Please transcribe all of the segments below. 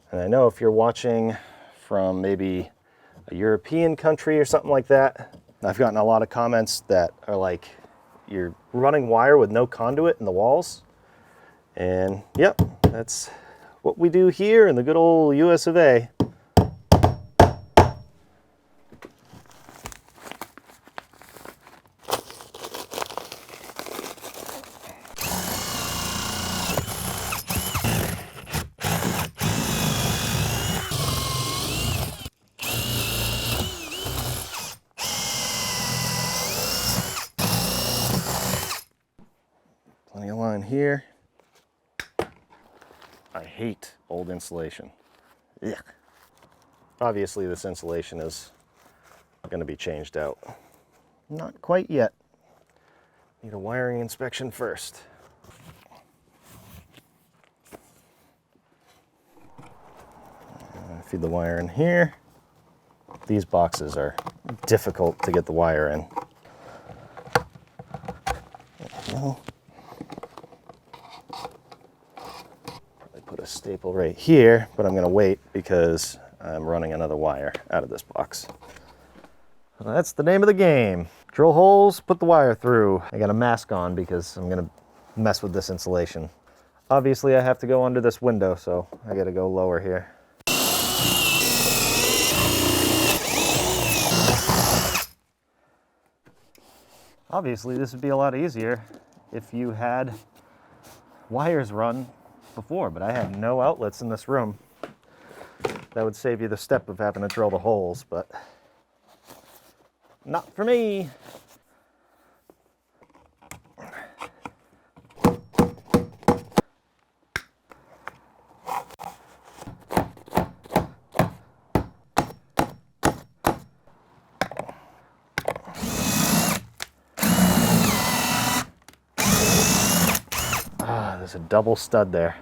And I know if you're watching from maybe a European country or something like that, I've gotten a lot of comments that are like, you're running wire with no conduit in the walls. And yep, that's what we do here in the good old US of A. Plenty of line here. I hate old insulation. Ugh. Obviously this insulation is going to be changed out. Not quite yet. Need a wiring inspection first. Feed the wire in here. These boxes are difficult to get the wire in. Probably put a staple right here, but I'm going to wait because I'm running another wire out of this box. Well, that's the name of the game. Drill holes, put the wire through. I got a mask on because I'm going to mess with this insulation. Obviously I have to go under this window, so I got to go lower here. Obviously this would be a lot easier if you had wires run before, but I have no outlets in this room. That would save you the step of having to drill the holes, but not for me. There's a double stud there.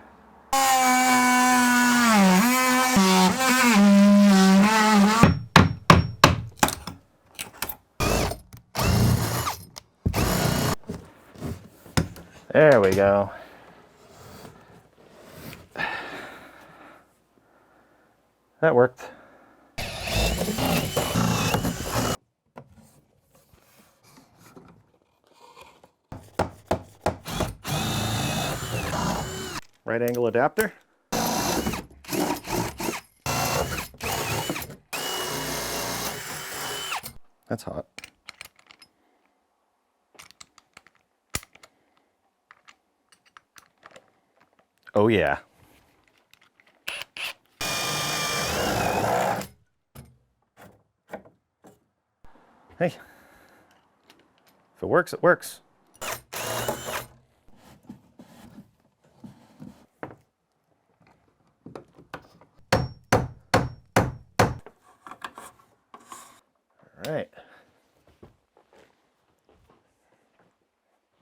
There we go. That worked. Right angle adapter. That's hot. Oh yeah. Hey, if it works, it works. All right.